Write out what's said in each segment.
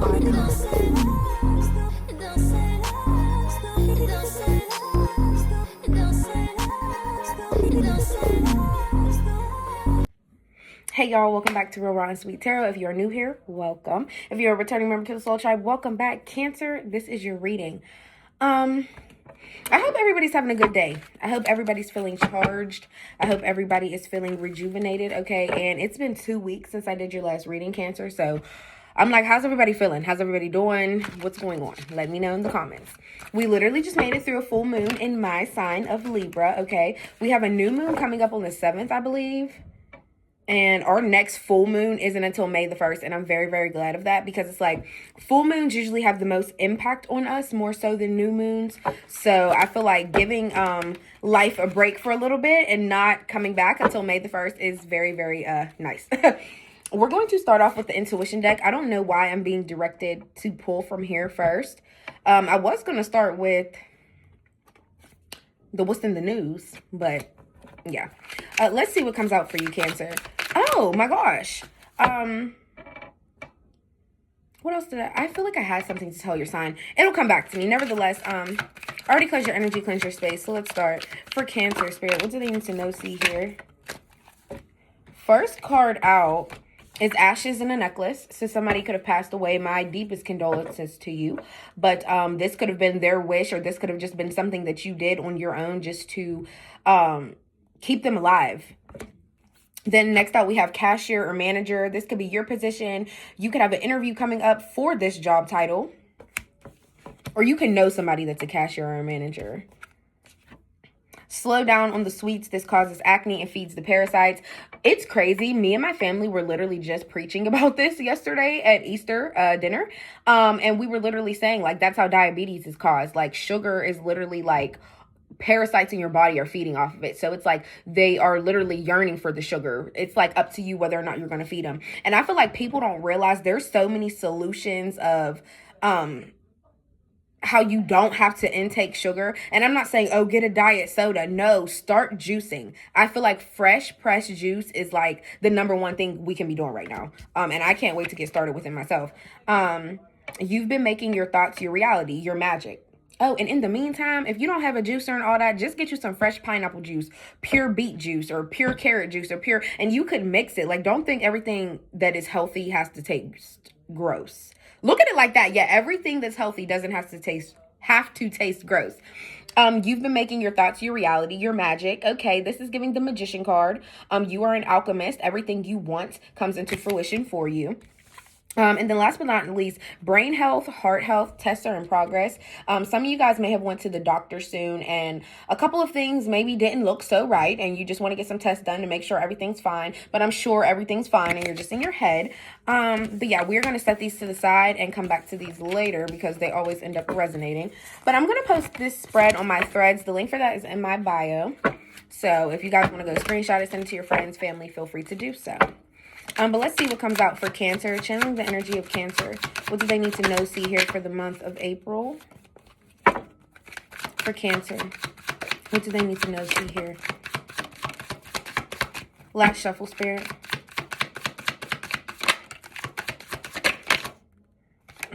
Hey y'all, welcome back to Real Raw and Sweet Tarot. If you're new here, welcome. If you're a returning member to the Soul Tribe, welcome back. Cancer, this is your reading. I hope everybody's having a good day. I hope everybody's feeling charged. I hope everybody is feeling rejuvenated, okay? And it's been 2 weeks since I did your last reading, Cancer, so I'm like, how's everybody feeling? How's everybody doing? What's going on? Let me know in the comments. We literally just made it through a full moon in my sign of Libra, okay? We have a new moon coming up on the 7th, I believe. And our next full moon isn't until May the 1st. And I'm very, very glad of that because it's like full moons usually have the most impact on us more so than new moons. So I feel like giving life a break for a little bit and not coming back until May the 1st is very, very nice. We're going to start off with the intuition deck. I don't know why I'm being directed to pull from here first. I was going to start with the what's in the news, but yeah. Let's see what comes out for you, Cancer. Oh my gosh. What else did I feel like I had something to tell your sign. It'll come back to me. Nevertheless, already cleanse your energy, cleanse your space. So let's start. For Cancer, Spirit, what do they need to know, see here? First card out is ashes in a necklace. So somebody could have passed away. My deepest condolences to you. But this could have been their wish, or this could have just been something that you did on your own just to keep them alive. Then next out, we have cashier or manager. This could be your position. You could have an interview coming up for this job title. Or you can know somebody that's a cashier or a manager. Slow down on the sweets. This causes acne and feeds the parasites. It's crazy. Me and my family were literally just preaching about this yesterday at Easter dinner. And we were literally saying, like, that's how diabetes is caused. Like, sugar is literally like parasites in your body are feeding off of it. So it's like they are literally yearning for the sugar. It's like up to you whether or not you're going to feed them. And I feel like people don't realize there's so many solutions of how you don't have to intake sugar. And I'm not saying, oh, get a diet soda. No, start juicing. I feel like fresh pressed juice is like the #1 thing we can be doing right now. And I can't wait to get started with it myself. You've been making your thoughts your reality, your magic. Oh, and in the meantime, if you don't have a juicer and all that, just get you some fresh pineapple juice, pure beet juice, or pure carrot juice, or pure, and you could mix it. Like, don't think everything that is healthy has to taste gross. Look at it like that. Yeah, everything that's healthy doesn't have to taste gross. You've been making your thoughts your reality, your magic. Okay, this is giving the magician card. You are an alchemist. Everything you want comes into fruition for you. And then last but not least, brain health, heart health, tests are in progress. Some of you guys may have went to the doctor soon and a couple of things maybe didn't look so right and you just want to get some tests done to make sure everything's fine. But I'm sure everything's fine and you're just in your head. But yeah, we're going to set these to the side and come back to these later because they always end up resonating. But I'm going to post this spread on my threads. The link for that is in my bio. So if you guys want to go screenshot it, send it to your friends, family, feel free to do so. But let's see what comes out for Cancer. Channeling the energy of Cancer. What do they need to know, see here for the month of April? For Cancer. What do they need to know, see here? Last shuffle, Spirit.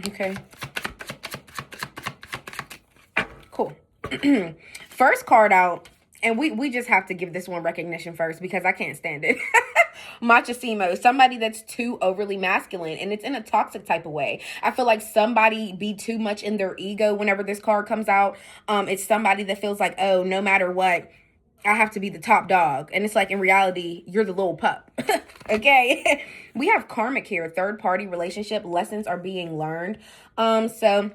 Okay. Cool. First card out. And we just have to give this one recognition first because I can't stand it. Machismo, somebody that's too overly masculine, and it's in a toxic type of way. I feel like somebody be too much in their ego whenever this card comes out. It's somebody that feels like, oh, no matter what, I have to be the top dog. And it's like, in reality, you're the little pup. Okay. We have karmic here. Third party relationship lessons are being learned. So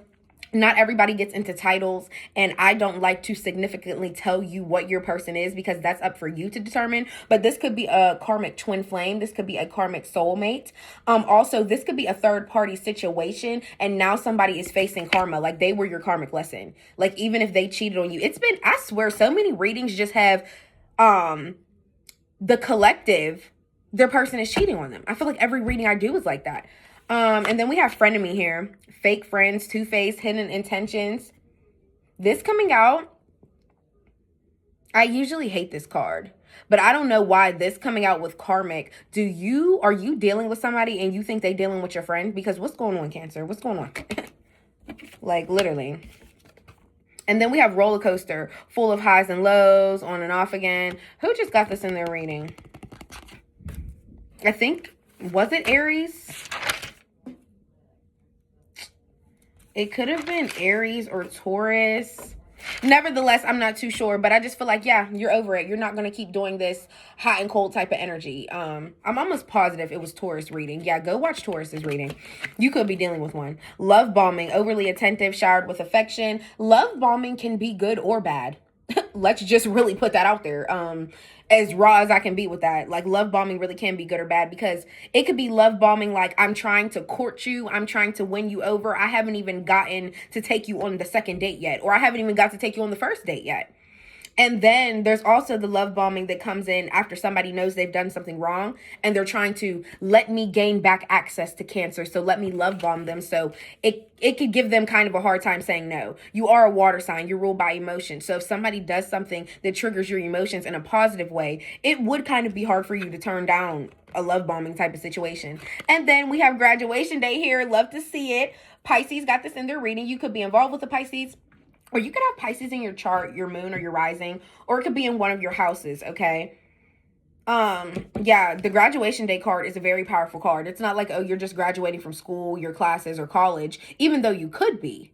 not everybody gets into titles, and I don't like to significantly tell you what your person is because that's up for you to determine. But this could be a karmic twin flame. This could be a karmic soulmate. Also, this could be a third party situation, and now somebody is facing karma. Like, they were your karmic lesson. Like, even if they cheated on you, it's been, I swear, so many readings just have the collective, their person is cheating on them. I feel like every reading I do is like that. And then we have frenemy here. Fake friends, two-faced, hidden intentions. This coming out, I usually hate this card. But I don't know why this coming out with karmic. Are you dealing with somebody and you think they dealing with your friend? Because what's going on, Cancer? What's going on? Like, literally. And then we have roller coaster, full of highs and lows, on and off again. Who just got this in their reading? I think, was it Aries? It could have been Aries or Taurus. Nevertheless, I'm not too sure, but I just feel like, yeah, you're over it. You're not going to keep doing this hot and cold type of energy. I'm almost positive it was Taurus reading. Yeah, go watch Taurus's reading. You could be dealing with one. Love bombing, overly attentive, showered with affection. Love bombing can be good or bad. Let's just really put that out there. As raw as I can be with that. Like, love bombing really can be good or bad, because it could be love bombing like, I'm trying to court you, I'm trying to win you over, I haven't even gotten to take you on the second date yet, or I haven't even got to take you on the first date yet. And then there's also the love bombing that comes in after somebody knows they've done something wrong and they're trying to let me gain back access to Cancer. So let me love bomb them. So it could give them kind of a hard time saying no. You are a water sign. You're ruled by emotion. So if somebody does something that triggers your emotions in a positive way, it would kind of be hard for you to turn down a love bombing type of situation. And then we have graduation day here. Love to see it. Pisces got this in their reading. You could be involved with the Pisces. Or you could have Pisces in your chart, your moon or your rising, or it could be in one of your houses, okay? Yeah, the graduation day card is a very powerful card. It's not like, oh, you're just graduating from school, your classes, or college, even though you could be.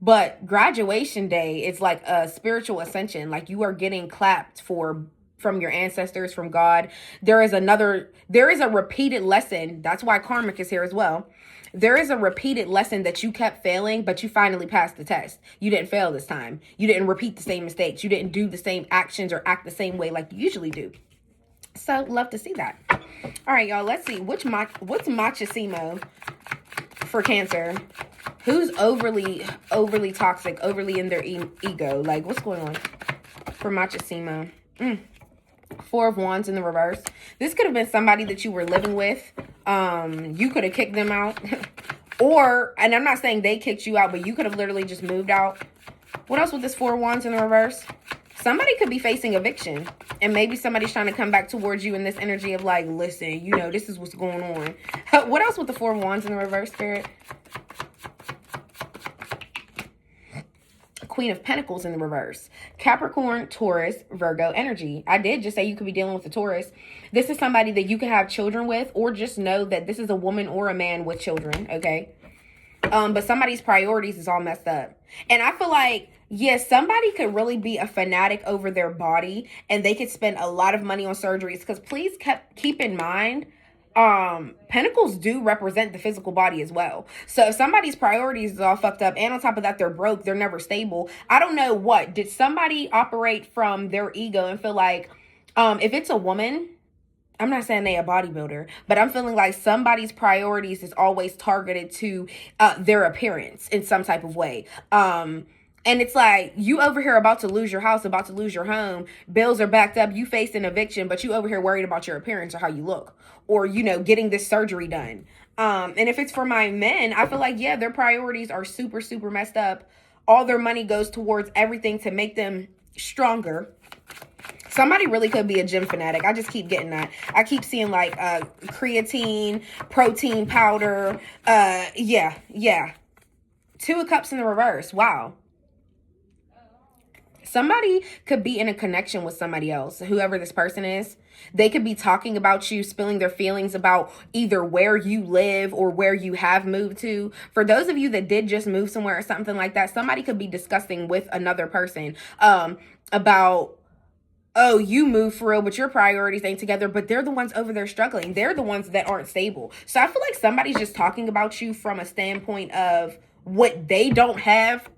But graduation day is like a spiritual ascension. Like, you are getting clapped for from your ancestors, from God. There is a repeated lesson. That's why karmic is here as well. There is a repeated lesson that you kept failing, but you finally passed the test. You didn't fail this time. You didn't repeat the same mistakes. You didn't do the same actions or act the same way like you usually do. So, love to see that. All right, y'all, let's see. What's machismo for Cancer? Who's overly toxic, overly in their ego? Like, what's going on for machismo? Four of Wands in the reverse. This could have been somebody that you were living with. You could have kicked them out. Or, and I'm not saying they kicked you out, but you could have literally just moved out. What else with this Four of Wands in the reverse? Somebody could be facing eviction. And maybe somebody's trying to come back towards you in this energy of like, listen, you know, this is what's going on. What else with the Four of Wands in the reverse, Spirit? Queen of Pentacles in the reverse. Capricorn, Taurus, Virgo energy. I did just say you could be dealing with a Taurus. This is somebody that you could have children with, or just know that this is a woman or a man with children, okay? But somebody's priorities is all messed up. And I feel like, yes, somebody could really be a fanatic over their body and they could spend a lot of money on surgeries, because please keep in mind, pentacles do represent the physical body as well. So if somebody's priorities is all fucked up, and on top of that they're broke, they're never stable, I don't know, what did somebody operate from their ego and feel like, if it's a woman, I'm not saying they a bodybuilder, but I'm feeling like somebody's priorities is always targeted to their appearance in some type of way. And it's like, you over here about to lose your house, about to lose your home, bills are backed up, you faced an eviction, but you over here worried about your appearance or how you look, or, you know, getting this surgery done. And if it's for my men, I feel like, yeah, their priorities are super, super messed up. All their money goes towards everything to make them stronger. Somebody really could be a gym fanatic. I just keep getting that. I keep seeing like creatine, protein powder. Yeah. Two of Cups in the reverse. Wow. Somebody could be in a connection with somebody else, whoever this person is. They could be talking about you, spilling their feelings about either where you live or where you have moved to. For those of you that did just move somewhere or something like that, somebody could be discussing with another person about, oh, you moved for real, but your priorities ain't together, but they're the ones over there struggling. They're the ones that aren't stable. So I feel like somebody's just talking about you from a standpoint of what they don't have.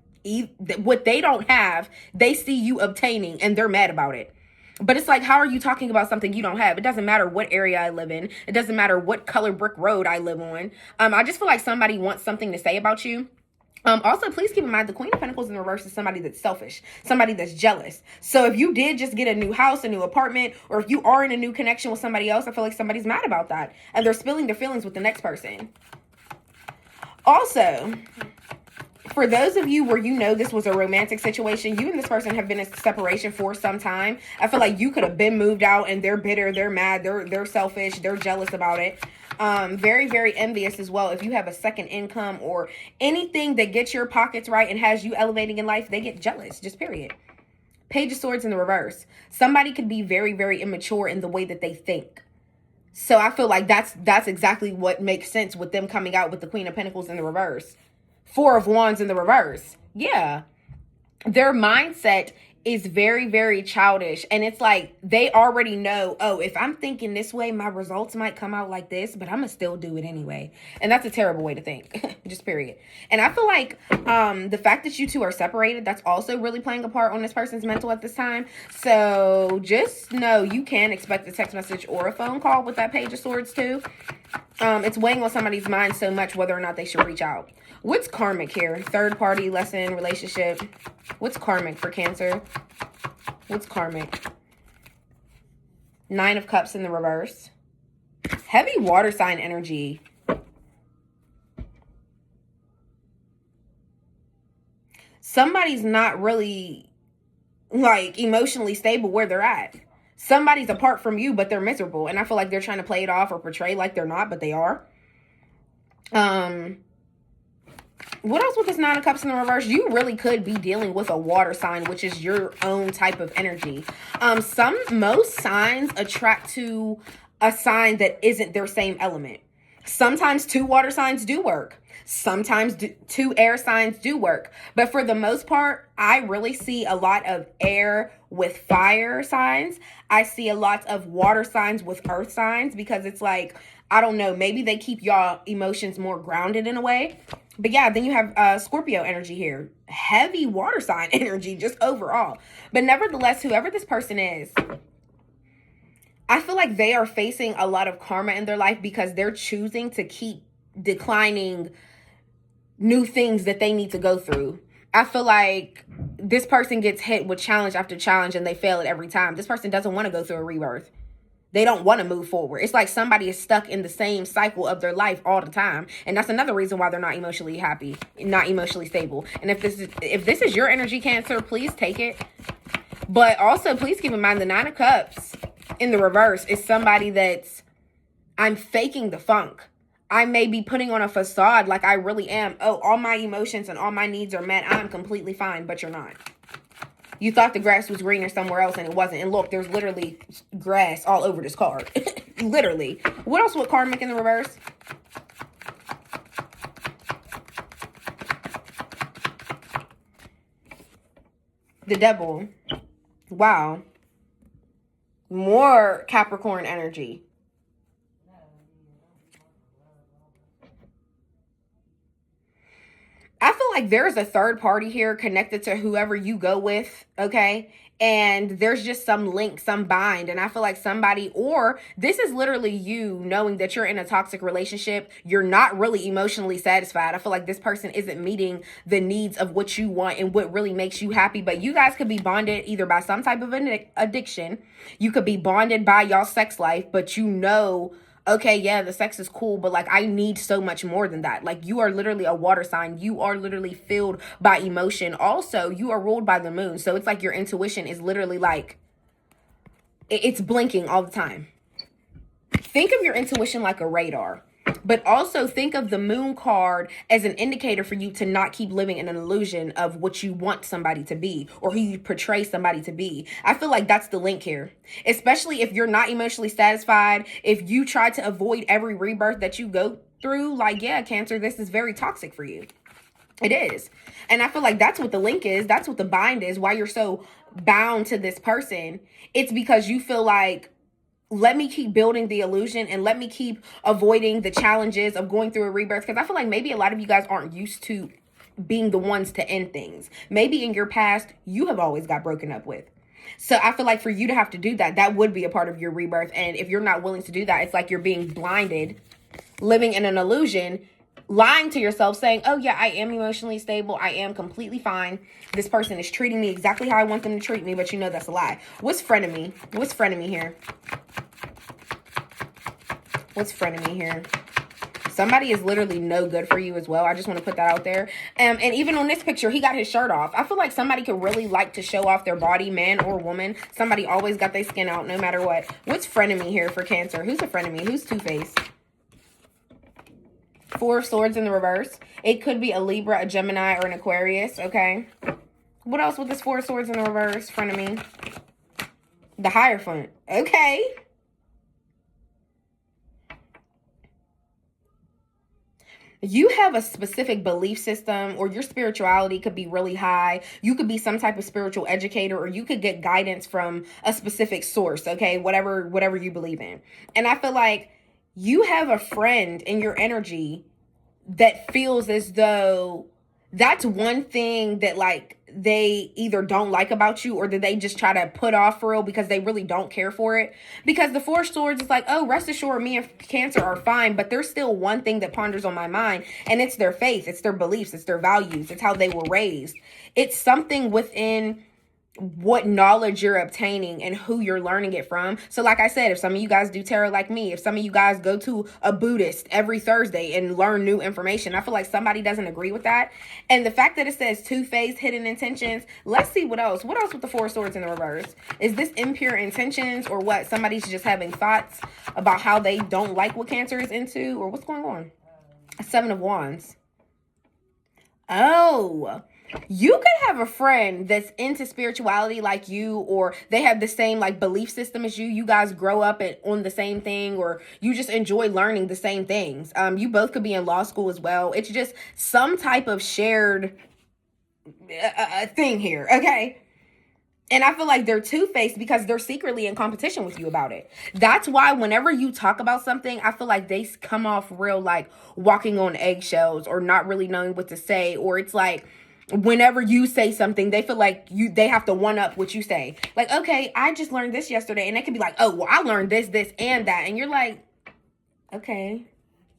What they don't have, they see you obtaining and they're mad about it. But it's like, how are you talking about something you don't have? It doesn't matter what area I live in. It doesn't matter what color brick road I live on. I just feel like somebody wants something to say about you. Also, please keep in mind, the Queen of Pentacles in the reverse is somebody that's selfish, somebody that's jealous. So if you did just get a new house, a new apartment, or if you are in a new connection with somebody else, I feel like somebody's mad about that. And they're spilling their feelings with the next person. Also, For those of you where you know this was a romantic situation, you and this person have been in separation for some time. I feel like you could have been moved out and they're bitter, they're mad, they're selfish, they're jealous about it. Very, very envious as well. If you have a second income or anything that gets your pockets right and has you elevating in life, they get jealous, just period. Page of Swords in the reverse. Somebody could be very, very immature in the way that they think. So I feel like that's exactly what makes sense with them coming out with the Queen of Pentacles in the reverse. Four of Wands in the reverse. Yeah. Their mindset is very, very childish. And it's like they already know, oh, if I'm thinking this way, my results might come out like this, but I'm going to still do it anyway. And that's a terrible way to think. Just period. And I feel like the fact that you two are separated, that's also really playing a part on this person's mental at this time. So just know you can expect a text message or a phone call with that Page of Swords too. It's weighing on somebody's mind so much whether or not they should reach out. What's karmic here? Third party, lesson, relationship. What's karmic for Cancer? What's karmic? Nine of Cups in the reverse. Heavy water sign energy. Somebody's not really like emotionally stable where they're at. Somebody's apart from you, but they're miserable. And I feel like they're trying to play it off or portray like they're not, but they are. What else with this Nine of Cups in the reverse? You really could be dealing with a water sign, which is your own type of energy. Most signs attract to a sign that isn't their same element. Sometimes two water signs do work. Sometimes two air signs do work. But for the most part, I really see a lot of air with fire signs. I see a lot of water signs with earth signs because it's like, I don't know, maybe they keep y'all emotions more grounded in a way. But yeah, then you have Scorpio energy here. Heavy water sign energy just overall. But nevertheless, whoever this person is, I feel like they are facing a lot of karma in their life because they're choosing to keep declining new things that they need to go through. I feel like this person gets hit with challenge after challenge and they fail it every time. This person doesn't want to go through a rebirth. They don't want to move forward. It's like somebody is stuck in the same cycle of their life all the time. And that's another reason why they're not emotionally happy, not emotionally stable. And if this is your energy, Cancer, please take it. But also, please keep in mind the Nine of Cups in the reverse is somebody that's, I'm faking the funk. I may be putting on a facade like I really am. Oh, all my emotions and all my needs are met. I'm completely fine, but you're not. You thought the grass was greener somewhere else and it wasn't. And look, there's literally grass all over this card. Literally. What else with karmic in the reverse? The Devil. Wow. More Capricorn energy. I feel like there's a third party here connected to whoever you go with, okay? And there's just some link, some bind. And I feel like somebody, or this is literally you knowing that you're in a toxic relationship. You're not really emotionally satisfied. I feel like this person isn't meeting the needs of what you want and what really makes you happy. But you guys could be bonded either by some type of addiction. You could be bonded by y'all sex life, but you know, okay, yeah, the sex is cool, but like I need so much more than that. Like you are literally a water sign. You are literally filled by emotion. Also, you are ruled by the moon. So it's like your intuition is literally like, it's blinking all the time. Think of your intuition like a radar. But also think of the moon card as an indicator for you to not keep living in an illusion of what you want somebody to be or who you portray somebody to be. I feel like that's the link here. Especially if you're not emotionally satisfied, if you try to avoid every rebirth that you go through, like, yeah, Cancer, this is very toxic for you. It is. And I feel like that's what the link is. That's what the bind is. Why you're so bound to this person. It's because you feel like, let me keep building the illusion and let me keep avoiding the challenges of going through a rebirth. Because I feel like maybe a lot of you guys aren't used to being the ones to end things. Maybe in your past, you have always got broken up with. So I feel like for you to have to do that, that would be a part of your rebirth. And if you're not willing to do that, it's like you're being blinded, living in an illusion, lying to yourself, saying, oh yeah, I am emotionally stable. I am completely fine. This person is treating me exactly how I want them to treat me, but you know that's a lie. What's frenemy? What's frenemy here? What's frenemy here? Somebody is literally no good for you as well. I just want to put that out there. And even on this picture, he got his shirt off. I feel like somebody could really like to show off their body, man or woman. Somebody always got their skin out no matter what. What's frenemy here for Cancer? Who's a frenemy? Who's Two-Faced? Four of Swords in the reverse. It could be a Libra, a Gemini, or an Aquarius, okay? What else with this Four of Swords in the reverse, frenemy? The Hierophant. Okay. You have a specific belief system, or your spirituality could be really high. You could be some type of spiritual educator, or you could get guidance from a specific source, okay? Whatever you believe in. And I feel like you have a friend in your energy that feels as though that's one thing that like they either don't like about you, or that they just try to put off for real because they really don't care for it. Because the Four of Swords is like, oh, rest assured, me and Cancer are fine, but there's still one thing that ponders on my mind, and it's their faith, it's their beliefs, it's their values, it's how they were raised. It's something within what knowledge you're obtaining and who you're learning it from. So like I said, if some of you guys do tarot like me, if some of you guys go to a Buddhist every Thursday and learn new information, I feel like somebody doesn't agree with that. And the fact that it says Two-Faced, hidden intentions, let's see what else. What else with the Four of Swords in the reverse? Is this impure intentions, or what? Somebody's just having thoughts about how they don't like what Cancer is into, or what's going on? Seven of Wands. Oh, you could have a friend that's into spirituality like you, or they have the same like belief system as you. You guys grow up on the same thing, or you just enjoy learning the same things. You both could be in law school as well. It's just some type of shared thing here, okay? And I feel like they're two-faced because they're secretly in competition with you about it. That's why whenever you talk about something, I feel like they come off real like walking on eggshells, or not really knowing what to say, or it's like whenever you say something, they feel like they have to one up what you say. Like, okay, I just learned this yesterday, and they could be like, oh, well, I learned this, and that, and you're like, okay,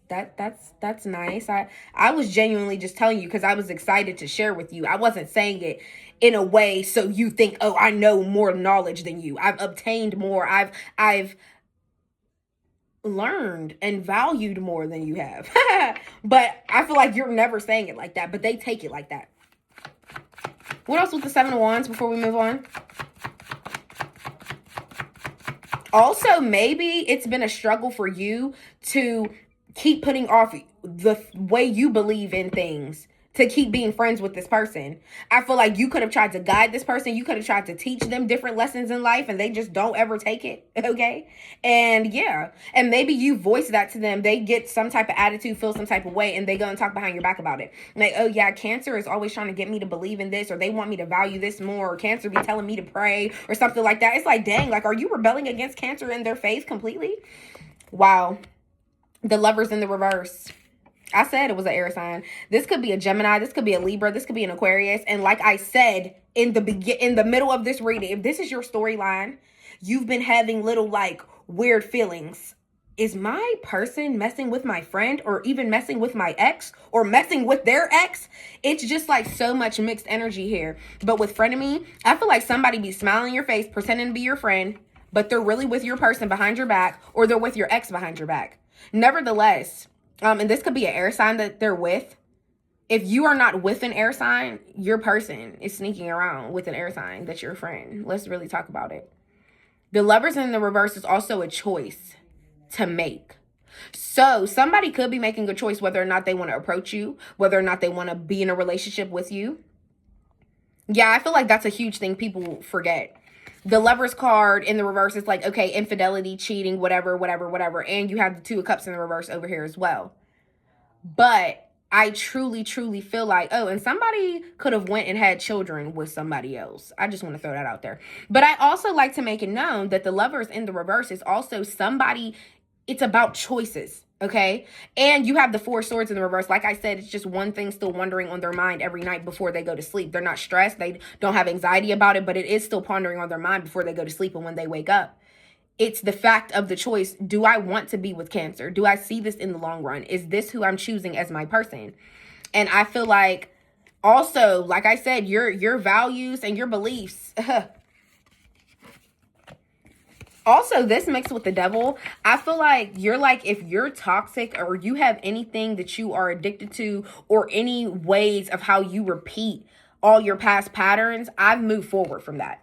that's nice. I was genuinely just telling you because I was excited to share with you. I wasn't saying it in a way so you think, oh, I know more knowledge than you. I've obtained more. I've learned and valued more than you have. But I feel like you're never saying it like that, but they take it like that. What else with the Seven of Wands before we move on? Also, maybe it's been a struggle for you to keep putting off the way you believe in things, to keep being friends with this person. I feel like you could have tried to guide this person. You could have tried to teach them different lessons in life, and they just don't ever take it, okay? And yeah, and maybe you voice that to them. They get some type of attitude, feel some type of way, and they go and talk behind your back about it. Like, oh yeah, Cancer is always trying to get me to believe in this, or they want me to value this more, or Cancer be telling me to pray, or something like that. It's like, dang, like, are you rebelling against Cancer in their faith completely? Wow. The Lovers in the reverse. I said it was an air sign. This could be a Gemini. This could be a Libra. This could be an Aquarius. And like I said in the middle of this reading, if this is your storyline, you've been having little like weird feelings. Is my person messing with my friend, or even messing with my ex, or messing with their ex? It's just like so much mixed energy here. But with frenemy, I feel like somebody be smiling in your face, pretending to be your friend, but they're really with your person behind your back, or they're with your ex behind your back. Nevertheless, and this could be an air sign that they're with. If you are not with an air sign, your person is sneaking around with an air sign that's your friend. Let's really talk about it. The Lovers in the reverse is also a choice to make. So somebody could be making a choice whether or not they want to approach you, whether or not they want to be in a relationship with you. Yeah, I feel like that's a huge thing people forget. The Lovers card in the reverse is like, okay, infidelity, cheating, whatever. And you have the Two of Cups in the reverse over here as well. But I truly feel like, oh, and somebody could have went and had children with somebody else. I just want to throw that out there. But I also like to make it known that the Lovers in the reverse is also somebody, it's about choices. Okay. And you have the Four Swords in the reverse. Like I said, it's just one thing still wandering on their mind every night before they go to sleep. They're not stressed. They don't have anxiety about it, but it is still pondering on their mind before they go to sleep and when they wake up. It's the fact of the choice. Do I want to be with Cancer? Do I see this in the long run? Is this who I'm choosing as my person? And I feel like also, like I said, your values and your beliefs, Also, this mixed with the devil, I feel like you're like, if you're toxic or you have anything that you are addicted to or any ways of how you repeat all your past patterns, I've moved forward from that.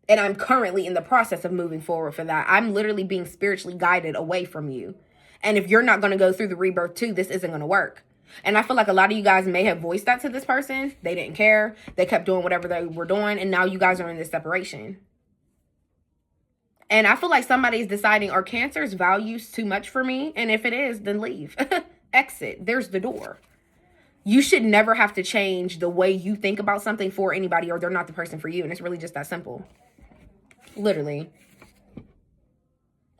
And I'm currently in the process of moving forward for that. I'm literally being spiritually guided away from you. And if you're not going to go through the rebirth too, this isn't going to work. And I feel like a lot of you guys may have voiced that to this person. They didn't care. They kept doing whatever they were doing. And now you guys are in this separation. And I feel like somebody's deciding, are Cancer's values too much for me? And if it is, then leave. Exit. There's the door. You should never have to change the way you think about something for anybody, or they're not the person for you. And it's really just that simple. Literally.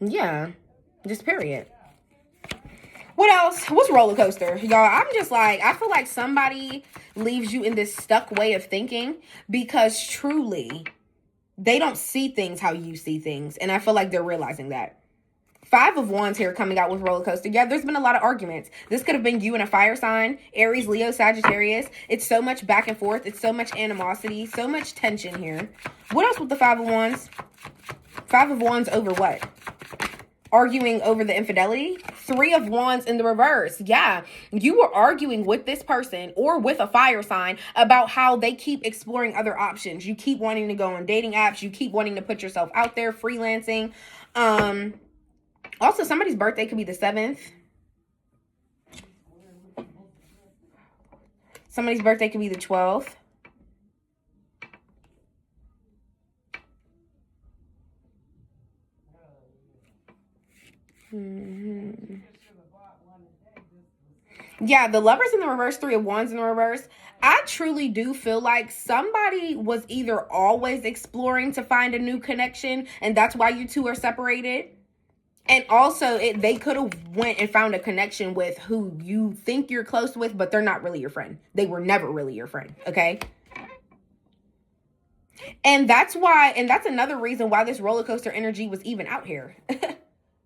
Yeah. Just period. What else? What's roller coaster? Y'all, I'm just like, I feel like somebody leaves you in this stuck way of thinking because truly they don't see things how you see things. And I feel like they're realizing that. 5 of Wands here coming out with roller coaster. Yeah, there's been a lot of arguments. This could have been you and a fire sign, Aries, Leo, Sagittarius. It's so much back and forth. It's so much animosity, so much tension here. What else with the 5 of Wands? 5 of Wands over what? Arguing over the infidelity. 3 of Wands in the reverse. Yeah, you were arguing with this person or with a fire sign about how they keep exploring other options. You keep wanting to go on dating apps. You keep wanting to put yourself out there, freelancing. Also, somebody's birthday could be the 7th. Somebody's birthday could be the 12th. Yeah, the Lovers in the reverse, 3 of Wands in the reverse. I truly do feel like somebody was either always exploring to find a new connection, and that's why you two are separated. And also, they could have went and found a connection with who you think you're close with, but they're not really your friend. They were never really your friend, okay? And that's why, and that's another reason why this roller coaster energy was even out here.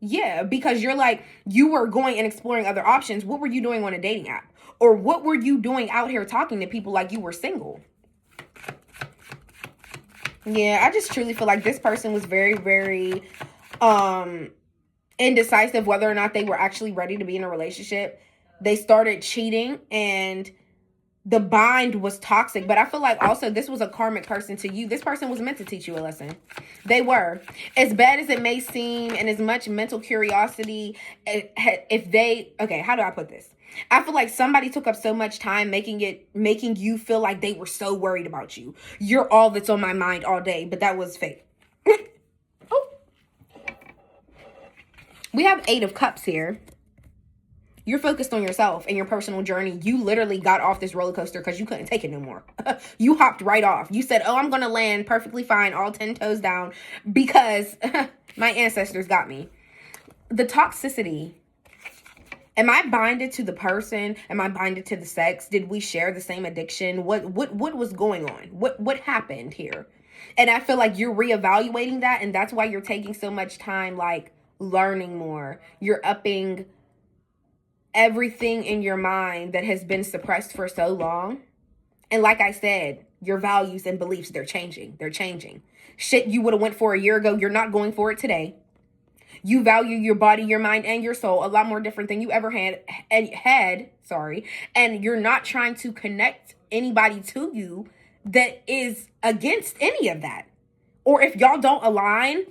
Yeah, because you're like, you were going and exploring other options. What were you doing on a dating app? Or what were you doing out here talking to people like you were single? Yeah, I just truly feel like this person was very, very indecisive whether or not they were actually ready to be in a relationship. They started cheating and the bind was toxic. But I feel like also this was a karmic person to you. This person was meant to teach you a lesson. They were. As bad as it may seem and as much mental curiosity, if they, okay, how do I put this? I feel like somebody took up so much time making you feel like they were so worried about you. You're all that's on my mind all day, but that was fake. Oh. We have 8 of Cups here. You're focused on yourself and your personal journey. You literally got off this roller coaster because you couldn't take it no more. You hopped right off. You said, oh, I'm going to land perfectly fine, all 10 toes down, because my ancestors got me. The toxicity. Am I binded to the person? Am I binded to the sex? Did we share the same addiction? What was going on? What happened here? And I feel like you're reevaluating that, and that's why you're taking so much time, like, learning more. You're upping everything in your mind that has been suppressed for so long. And like I said, your values and beliefs, they're changing. They're changing. Shit you would have went for a year ago, you're not going for it today. You value your body, your mind, and your soul a lot more different than you ever had. And you're not trying to connect anybody to you that is against any of that. Or if y'all don't align,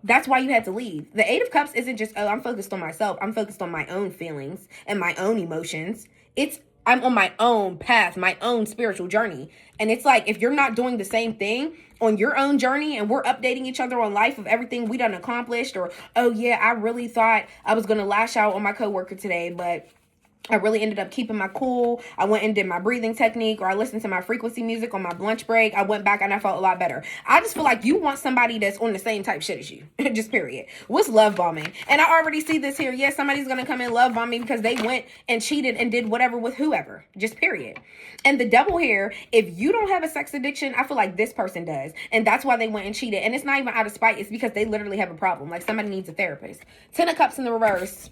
that's why you had to leave. The 8 of Cups isn't just, oh, I'm focused on myself. I'm focused on my own feelings and my own emotions. I'm on my own path, my own spiritual journey. And it's like, if you're not doing the same thing on your own journey and we're updating each other on life of everything we done accomplished, or, oh yeah, I really thought I was going to lash out on my coworker today, but I really ended up keeping my cool. I went and did my breathing technique, or I listened to my frequency music on my lunch break. I went back and I felt a lot better. I just feel like you want somebody that's on the same type shit as you. Just period. What's love bombing? And I already see this here. Yes, somebody's going to come in love bombing because they went and cheated and did whatever with whoever. Just period. And the devil here, if you don't have a sex addiction, I feel like this person does. And that's why they went and cheated. And it's not even out of spite. It's because they literally have a problem. Like somebody needs a therapist. 10 of Cups in the reverse.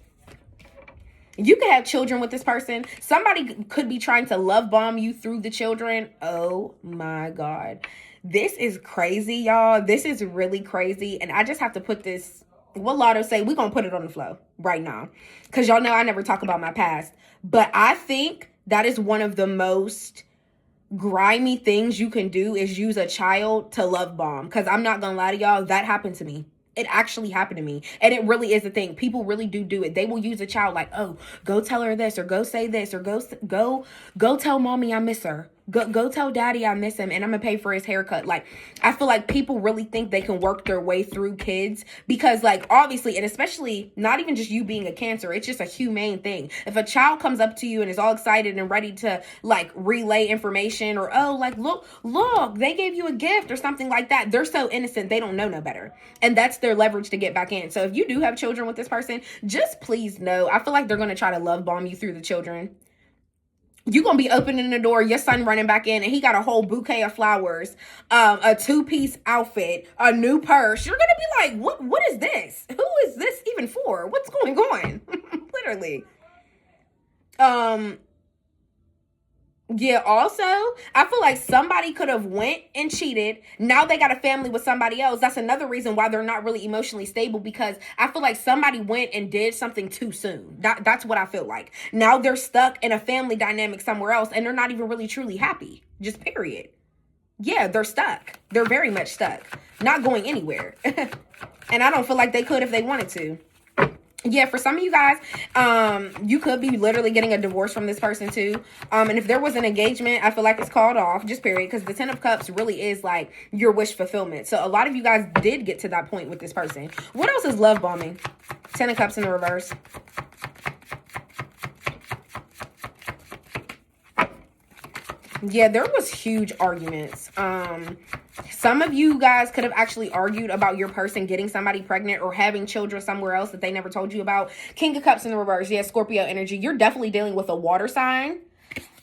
You could have children with this person. Somebody could be trying to love bomb you through the children. Oh my God. This is crazy, y'all. This is really crazy. And I just have to put this, what Lotto say, we're going to put it on the flow right now. Because y'all know I never talk about my past. But I think that is one of the most grimy things you can do is use a child to love bomb. Because I'm not going to lie to y'all, that happened to me. It actually happened to me. And it really is a thing. People really do it. They will use a child like, oh, go tell her this, or go say this, or go tell mommy I miss her. Go tell daddy I miss him and I'm gonna pay for his haircut. Like, I feel like people really think they can work their way through kids because, like, obviously, and especially not even just you being a Cancer, it's just a humane thing. If a child comes up to you and is all excited and ready to like relay information, or oh, like look, they gave you a gift or something like that, they're so innocent, they don't know no better. And that's their leverage to get back in. So if you do have children with this person, just please know, I feel like they're gonna try to love bomb you through the children. You're going to be opening the door, your son running back in, and he got a whole bouquet of flowers, a 2-piece outfit, a new purse. You're going to be like, what is this? Who is this even for? What's going on? Literally. Yeah, also, I feel like somebody could have went and cheated. Now they got a family with somebody else. That's another reason why they're not really emotionally stable, because I feel like somebody went and did something too soon. That's what I feel like. Now they're stuck in a family dynamic somewhere else and they're not even really truly happy. Just period. Yeah, they're stuck. They're very much stuck. Not going anywhere. And I don't feel like they could if they wanted to. Yeah, for some of you guys, you could be literally getting a divorce from this person too. And if there was an engagement, I feel like it's called off, just period, because the 10 of Cups really is like your wish fulfillment. So a lot of you guys did get to that point with this person. What else is love bombing? 10 of Cups in the reverse. Yeah, there was huge arguments. Some of you guys could have actually argued about your person getting somebody pregnant or having children somewhere else that they never told you about. King of Cups in the reverse. Yeah, Scorpio energy. You're definitely dealing with a water sign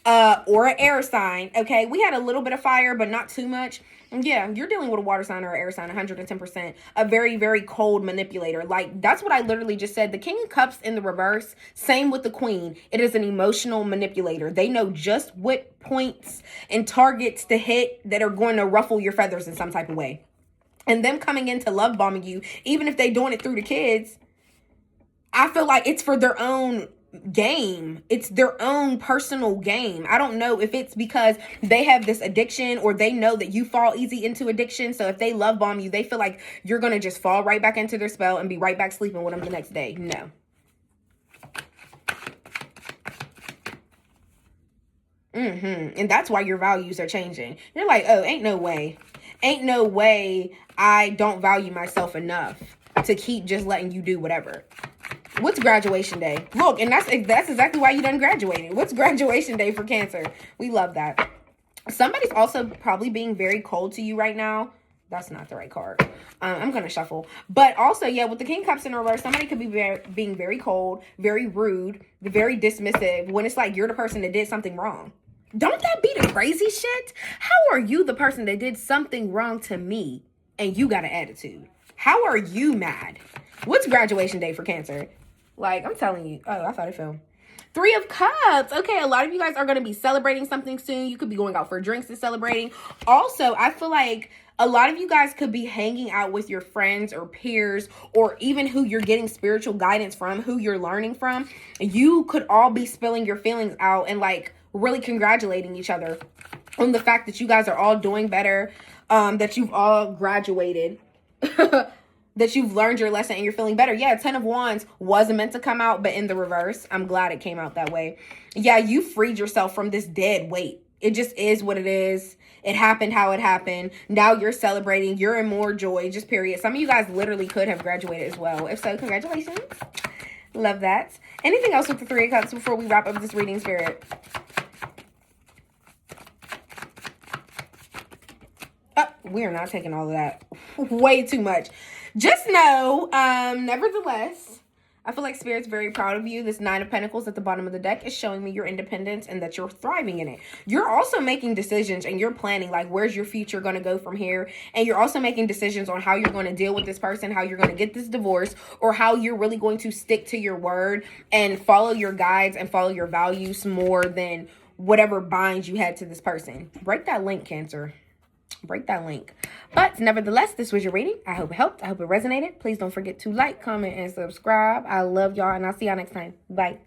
or an air sign. Okay, we had a little bit of fire, but not too much. Yeah, you're dealing with a water sign or an air sign, 110%. A very, very cold manipulator. Like, that's what I literally just said. The King of Cups in the reverse, same with the Queen. It is an emotional manipulator. They know just what points and targets to hit that are going to ruffle your feathers in some type of way. And them coming in to love bombing you, even if they're doing it through the kids, I feel like it's for their own game. It's their own personal game. I don't know if it's because they have this addiction or they know that you fall easy into addiction. So if they love bomb you, they feel like you're going to just fall right back into their spell and be right back sleeping with them the next day. No. And that's why your values are changing. You're like, oh, ain't no way. Ain't no way I don't value myself enough to keep just letting you do whatever. What's graduation day? Look, and that's exactly why you done graduated. What's graduation day for Cancer? We love that. Somebody's also probably being very cold to you right now. That's not the right card. I'm going to shuffle. But also, yeah, with the King Cups in reverse, somebody could be being very cold, very rude, very dismissive when it's like you're the person that did something wrong. Don't that be the crazy shit? How are you the person that did something wrong to me and you got an attitude? How are you mad? What's graduation day for Cancer? Like, I'm telling you. Oh, I thought it fell. 3 of Cups. Okay, a lot of you guys are going to be celebrating something soon. You could be going out for drinks and celebrating. Also, I feel like a lot of you guys could be hanging out with your friends or peers or even who you're getting spiritual guidance from, who you're learning from. You could all be spilling your feelings out and like really congratulating each other on the fact that you guys are all doing better, that you've all graduated. That you've learned your lesson and you're feeling better. Yeah, 10 of Wands wasn't meant to come out, but in the reverse, I'm glad it came out that way. Yeah, you freed yourself from this dead weight. It just is what it is. It happened how it happened. Now you're celebrating. You're in more joy, just period. Some of you guys literally could have graduated as well. If so, congratulations. Love that. Anything else with the 3 of Cups before we wrap up this reading, Spirit? We are not taking all of that. Way too much. Just know, nevertheless, I feel like Spirit's very proud of you. This 9 of Pentacles at the bottom of the deck is showing me your independence and that you're thriving in it. You're also making decisions and you're planning, like, where's your future going to go from here? And you're also making decisions on how you're going to deal with this person, how you're going to get this divorce, or how you're really going to stick to your word and follow your guides and follow your values more than whatever binds you had to this person. Break that link, Cancer. break that link. But nevertheless, this was your reading. I hope it helped. I hope it resonated. Please don't forget to like, comment, and subscribe. I love y'all, and I'll see y'all next time. Bye.